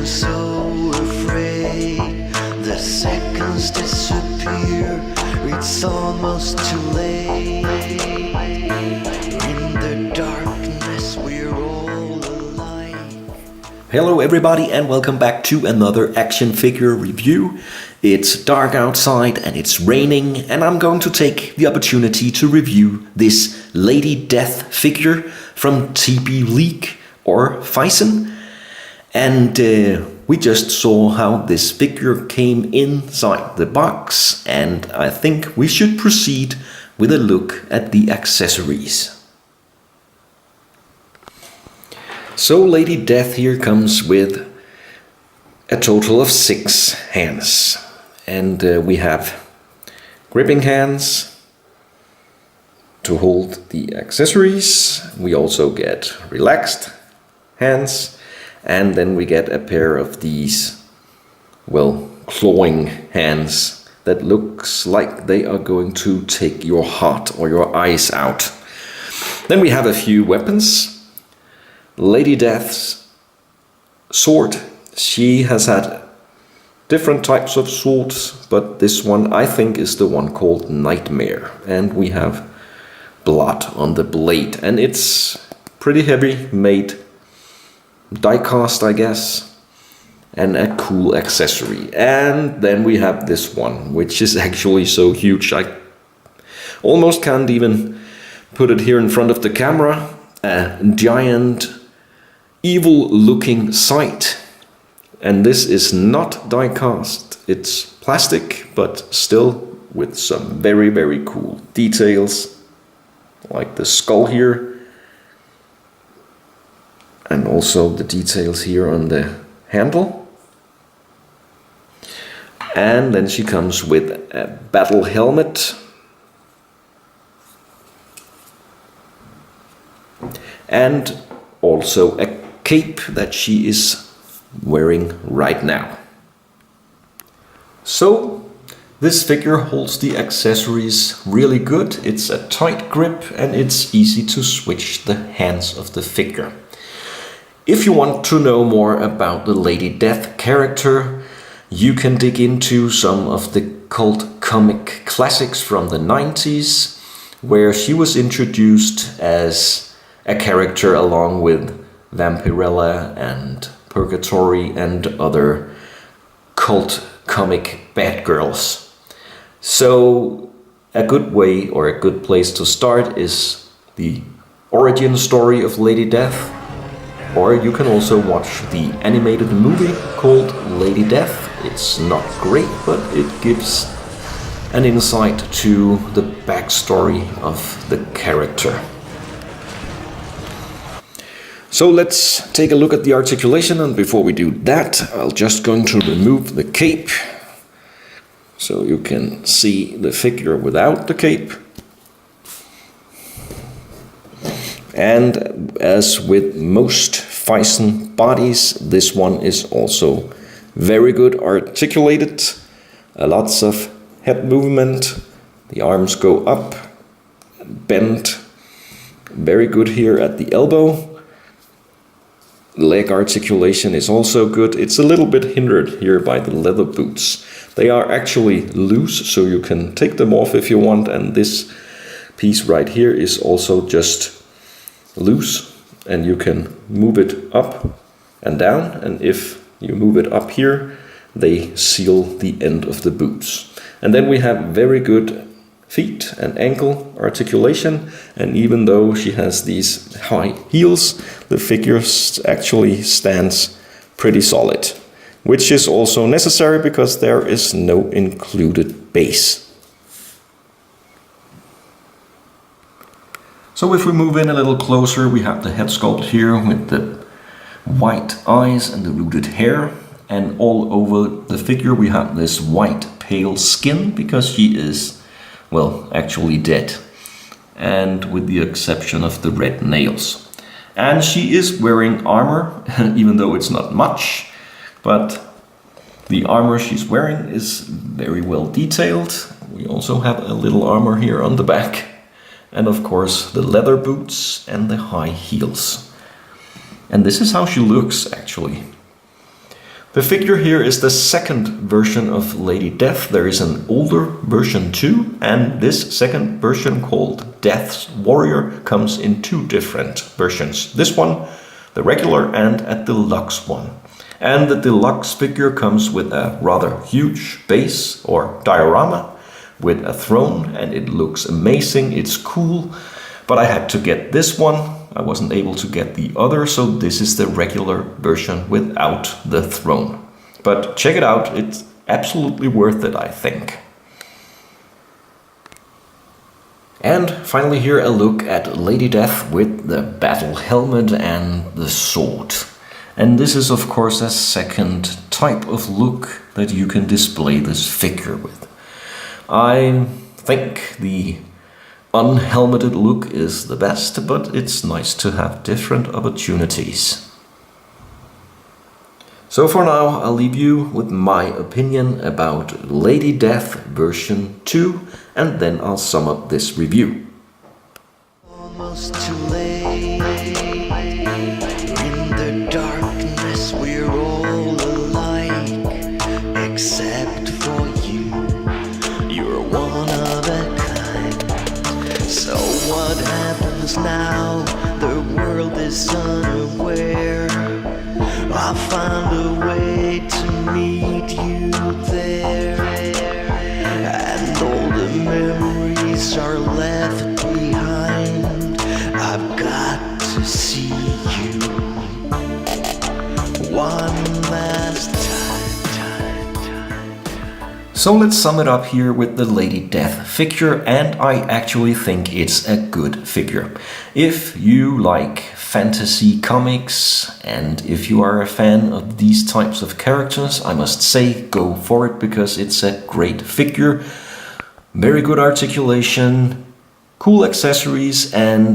I'm so afraid the seconds disappear. It's almost too late. In the darkness we're all alike. Hello everybody and welcome back to another action figure review. It's dark outside and it's raining, and I'm going to take the opportunity to review this Lady Death figure from TBLeague or Phicen. And we just saw how this figure came inside the box, and I think we should proceed with a look at the accessories. So Lady Death here comes with a total of 6 hands, and we have gripping hands to hold the accessories. We also get relaxed hands, and then we get a pair of these, well, clawing hands that looks like they are going to take your heart or your eyes out. Then we have a few weapons. Lady Death's sword. She has had different types of swords, but this one I think is the one called Nightmare. And we have blood on the blade, and it's pretty heavy, made diecast, I guess, and a cool accessory. And then we have this one, which is actually so huge I almost can't even put it here in front of the camera. A giant evil looking sight, and this is not diecast, it's plastic, but still with some very cool details like the skull here, and also the details here on the handle. And then she comes with a battle helmet and also a cape that she is wearing right now. So this figure holds the accessories really good. It's a tight grip and it's easy to switch the hands of the figure. If you want to know more about the Lady Death character, you can dig into some of the cult comic classics from the 90s, where she was introduced as a character along with Vampirella and Purgatory and other cult comic bad girls. So a good way or a good place to start is the origin story of Lady Death, or you can also watch the animated movie called Lady Death. It's not great, but it gives an insight to the backstory of the character. So let's take a look at the articulation, and before we do that, I'm just going to remove the cape so you can see the figure without the cape. And as with most Phicen bodies, this one is also very good articulated. Lots of head movement. The arms go up, bend. Very good here at the elbow. Leg articulation is also good. It's a little bit hindered here by the leather boots. They are actually loose, so you can take them off if you want, and this piece right here is also just loose, and you can move it up and down, and if you move it up here, they seal the end of the boots. And then we have very good feet and ankle articulation, and even though she has these high heels, the figure actually stands pretty solid, which is also necessary because there is no included base. So if we move in a little closer, we have the head sculpt here with the white eyes and the rooted hair, and all over the figure we have this white pale skin because she is, well, actually dead, and with the exception of the red nails. And she is wearing armor, even though it's not much, but the armor she's wearing is very well detailed. We also have a little armor here on the back, and of course the leather boots and the high heels. And this is how she looks actually. The figure here is the second version of Lady Death. There is an older version too, and this second version called Death's Warrior comes in two different versions. This one, the regular, and a deluxe one. And the deluxe figure comes with a rather huge base or diorama with a throne, and it looks amazing, it's cool, but I had to get this one. I wasn't able to get the other, so this is the regular version without the throne. But check it out, it's absolutely worth it, I think. And finally here a look at Lady Death with the battle helmet and the sword. And this is of course a second type of look that you can display this figure with. I think the unhelmeted look is the best, but it's nice to have different opportunities. So for now, I'll leave you with my opinion about Lady Death version 2, and then I'll sum up this review. Almost too late. In the darkness we're all alike, except for you. You're one of a kind. So what happens now? The world is unaware. I'll find a way to meet you there. And all the memories are left behind. I've got to see you one last time. So let's sum it up here with the Lady Death figure, and I actually think it's a good figure. If you like fantasy comics and if you are a fan of these types of characters, I must say go for it because it's a great figure. Very good articulation, cool accessories, and